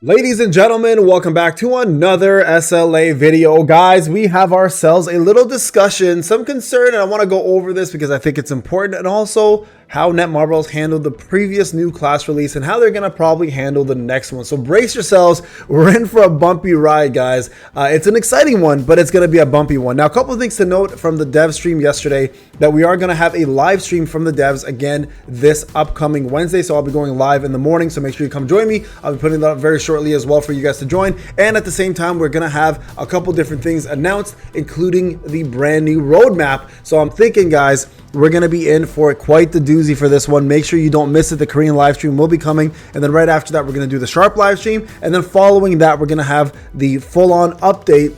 Ladies and gentlemen, welcome back to another SLA video. Guys, we have ourselves a little discussion, some concern, and I want to go over this because I think it's important, and also how Netmarble's handled the previous new class release and how they're going to probably handle the next one. So brace yourselves. We're in for a bumpy ride, guys. It's an exciting one, but it's going to be a bumpy one. Now, a couple of things to note from the dev stream yesterday, that we are going to have a live stream from the devs again this upcoming Wednesday. So I'll be going live in the morning. So make sure you come join me. I'll be putting that up very shortly as well for you guys to join. And at the same time, we're going to have a couple different things announced, including the brand new roadmap. So I'm thinking, guys, we're going to be in for quite the doozy for this one. Make sure you don't miss it. The Korean live stream will be coming. And then right after that, we're going to do the Sharp live stream. And then following that, we're going to have the full-on update,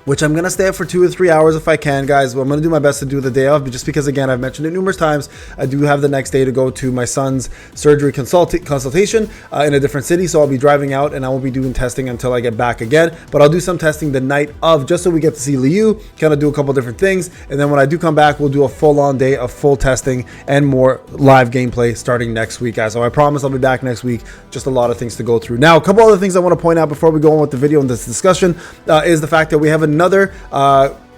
which I'm going to stay up for 2 or 3 hours if I can, guys. Well, I'm going to do my best to do the day off, but just because, again, I've mentioned it numerous times, I do have the next day to go to my son's surgery consultation in a different city. So I'll be driving out and I won't be doing testing until I get back again. But I'll do some testing the night of, just so we get to see Liu, kind of do a couple different things. And then when I do come back, we'll do a full-on day of full testing and more live gameplay starting next week, guys. So I promise I'll be back next week. Just a lot of things to go through. Now, a couple other things I want to point out before we go on with the video and this discussion is the fact that we have another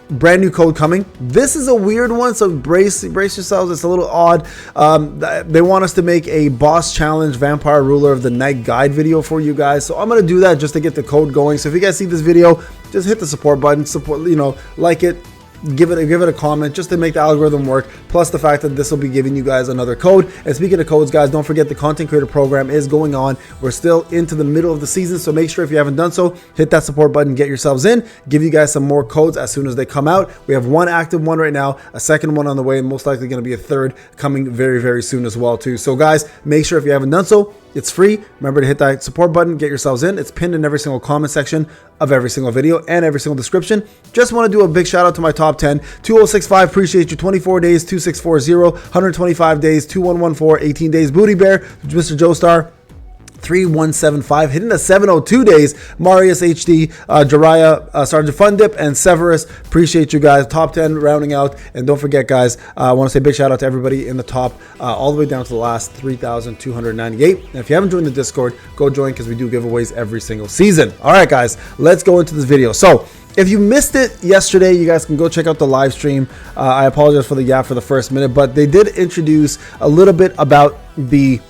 brand new code coming. This is a weird one, so brace yourselves. It's a little odd. They want us to make a boss challenge vampire ruler of the night guide video for you guys, so I'm gonna do that just to get the code going. So if you guys see this video, just hit the support button, like it, give it a comment, just to make the algorithm work, plus the fact that this will be giving you guys another code. And speaking of codes, guys, don't forget the content creator program is going on. We're still into the middle of the season, so make sure if you haven't done so, hit that support button, get yourselves in, give you guys some more codes as soon as they come out. We have one active one right now, a second one on the way, and most likely going to be a third coming very, very soon as well too. So guys, make sure if you haven't done so, it's free. Remember to hit that support button, get yourselves in. It's pinned in every single comment section of every single video and every single description. Just want to do a big shout out to my top 10. 2065, appreciate you. 24 days, 2640. 125 days, 2114. 18 days, Booty Bear, Mr. Joestar. 3175, hitting the 702 days, Marius HD, Jiraiya, Sergeant Fundip, and Severus. Appreciate you guys. Top 10 rounding out. And don't forget, guys, I want to say a big shout out to everybody in the top, all the way down to the last 3,298. And if you haven't joined the Discord, go join, because we do giveaways every single season. All right, guys, let's go into this video. So if you missed it yesterday, you guys can go check out the live stream. I apologize for the gap for the first minute, but they did introduce a little bit about the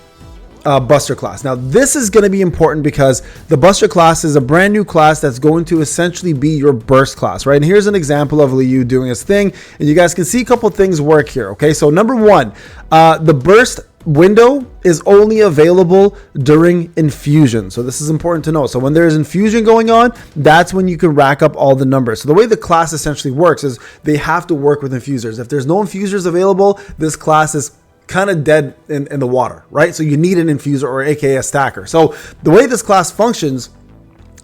Buster class. Now, this is going to be important because the Buster class is a brand new class that's going to essentially be your burst class, right? And here's an example of Liu doing his thing, and you guys can see a couple things work here, okay? So number one, the burst window is only available during infusion. So this is important to know. So when there's infusion going on, that's when you can rack up all the numbers. So the way the class essentially works is they have to work with infusers. If there's no infusers available, this class is kind of dead in the water, right? So you need an infuser, or aka a stacker. So the way this class functions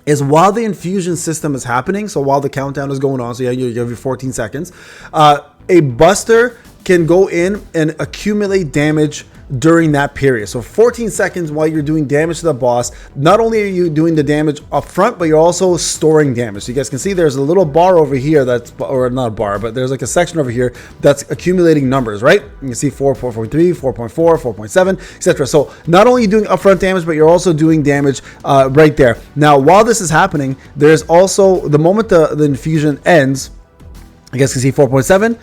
is while the infusion system is happening, so while the countdown is going on, so yeah, you have your 14 seconds, a buster can go in and accumulate damage during that period. So 14 seconds while you're doing damage to the boss, not only are you doing the damage up front, but you're also storing damage. So you guys can see there's a little bar over here that's, or not a bar, but there's like a section over here that's accumulating numbers, right? You can see 4, 4.3, 4.4, 4.7, etc. So not only are you doing upfront damage, but you're also doing damage right there. Now, while this is happening, there's also, the moment the infusion ends, you guys can see 4.7,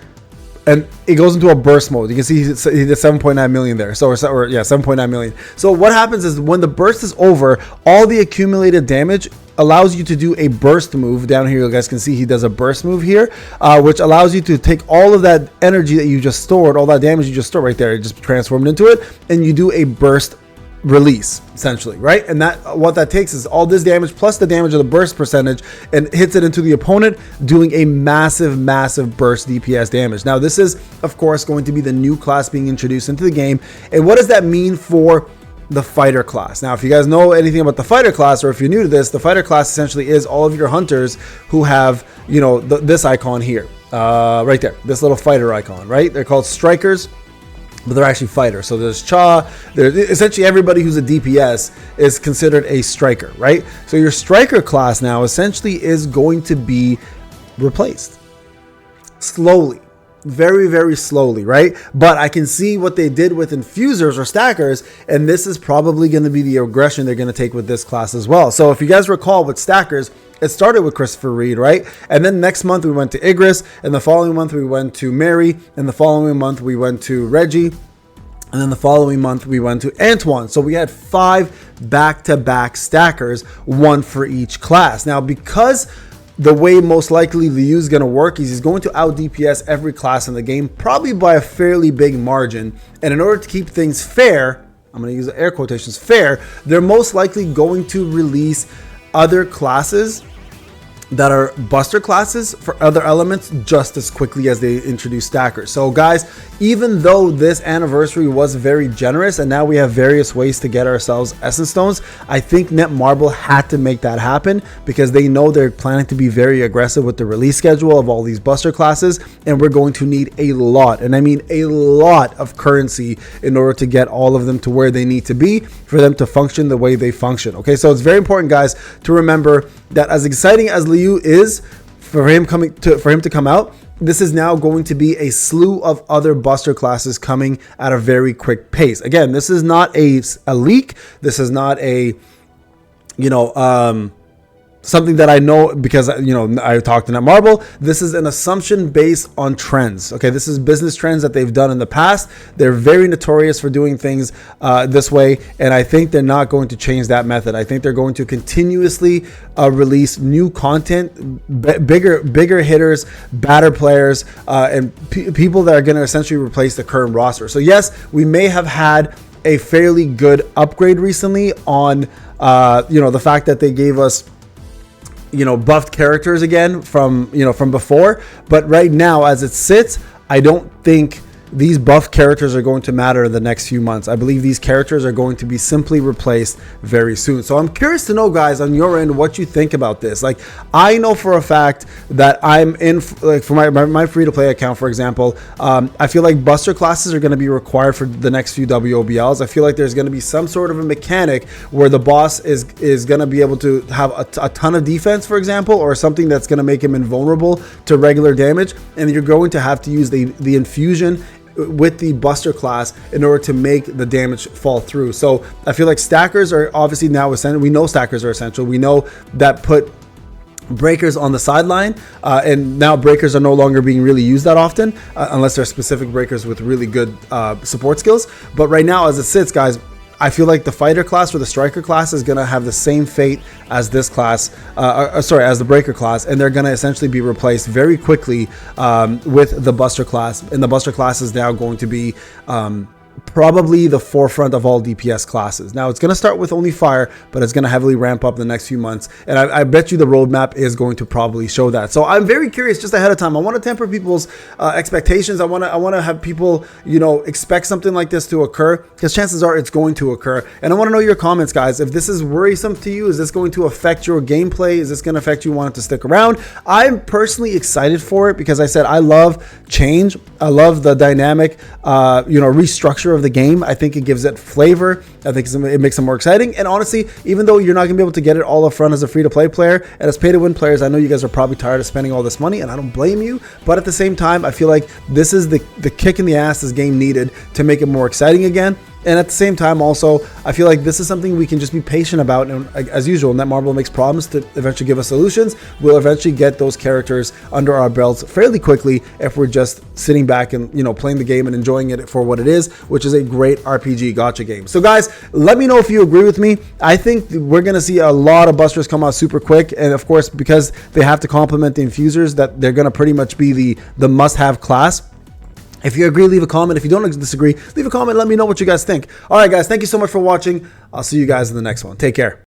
and it goes into a burst mode. You can see he did 7.9 million there. So, or yeah, 7.9 million. So what happens is when the burst is over, all the accumulated damage allows you to do a burst move. Down here, you guys can see he does a burst move here, which allows you to take all of that energy that you just stored, all that damage you just stored right there, it just transformed into it, and you do a burst release, essentially, right? And that, what that takes is all this damage plus the damage of the burst percentage and hits it into the opponent, doing a massive burst DPS damage. Now, this is, of course, going to be the new class being introduced into the game. And what does that mean for the fighter class? Now, if you guys know anything about the fighter class, or if you're new to this, the fighter class essentially is all of your hunters who have, you know, this icon here, right there, this little fighter icon, right? They're called strikers, but they're actually fighters. So there's Cha, there's essentially everybody who's a DPS is considered a striker, right? So your striker class now essentially is going to be replaced slowly. very, very slowly, right? But I can see what they did with infusers or stackers, and this is probably going to be the aggression they're going to take with this class as well. So if you guys recall with stackers, it started with Christopher Reed, right? And then next month we went to Igris, and the following month we went to Mary, and the following month we went to Reggie, and then the following month we went to Antoine. So we had 5 back-to-back stackers, 1 for each class. Now, because the way most likely Liu is going to work is he's going to out DPS every class in the game, probably by a fairly big margin. And in order to keep things fair, I'm going to use the air quotations, fair, they're most likely going to release other classes that are buster classes for other elements just as quickly as they introduce stackers. So guys, even though this anniversary was very generous and now we have various ways to get ourselves essence stones, I think Netmarble had to make that happen because they know they're planning to be very aggressive with the release schedule of all these buster classes, and we're going to need a lot, and I mean a lot of currency in order to get all of them to where they need to be for them to function the way they function. Okay, so it's very important, guys, to remember that as exciting as Liu is for him to come out, this is now going to be a slew of other buster classes coming at a very quick pace. Again, this is not a leak. This is not a, something that I know because, I talked to Netmarble. This is an assumption based on trends. Okay, this is business trends that they've done in the past. They're very notorious for doing things this way, and I think they're not going to change that method. I think they're going to continuously release new content, bigger hitters, badder players, and people that are going to essentially replace the current roster. So yes, we may have had a fairly good upgrade recently on, the fact that they gave us buffed characters again from before, but right now as it sits, I don't think these buff characters are going to matter in the next few months. I believe these characters are going to be simply replaced very soon. So I'm curious to know, guys, on your end, what you think about this. Like, I know for a fact that I'm in, like, for my free-to-play account, for example, I feel like buster classes are going to be required for the next few WOBLs. I feel like there's going to be some sort of a mechanic where the boss is going to be able to have a ton of defense, for example, or something that's going to make him invulnerable to regular damage, and you're going to have to use the infusion with the buster class in order to make the damage fall through. So I feel like stackers are obviously now essential. We know stackers are essential. We know that put breakers on the sideline, and now breakers are no longer being really used that often unless they're specific breakers with really good support skills. But right now, as it sits, guys, I feel like the fighter class or the striker class is going to have the same fate as this class, as the breaker class, and they're going to essentially be replaced very quickly with the buster class. And the buster class is now going to be probably the forefront of all DPS classes. Now it's going to start with only fire, but it's going to heavily ramp up in the next few months, and I bet you the roadmap is going to probably show that. So I'm very curious just ahead of time. I want to temper people's expectations. I want to have people expect something like this to occur, because chances are it's going to occur. And I want to know your comments, guys. If this is worrisome to you, is this going to affect your gameplay? Is this going to affect you wanting to stick around? I'm personally excited for it because I said I love change. I love the dynamic restructure of the game. I think it gives it flavor. I think it makes it more exciting. And honestly, even though you're not gonna be able to get it all up front as a free-to-play player and as pay-to-win players, I know you guys are probably tired of spending all this money, and I don't blame you. But at the same time, I feel like this is the kick in the ass this game needed to make it more exciting again. And at the same time, also, I feel like this is something we can just be patient about. And as usual, Netmarble makes promises to eventually give us solutions. We'll eventually get those characters under our belts fairly quickly if we're just sitting back and playing the game and enjoying it for what it is, which is a great RPG gacha game. So guys, let me know if you agree with me. I think we're going to see a lot of busters come out super quick. And of course, because they have to complement the infusers, that they're going to pretty much be the must-have class. If you agree, leave a comment. If you don't disagree, leave a comment. Let me know what you guys think. All right, guys, thank you so much for watching. I'll see you guys in the next one. Take care.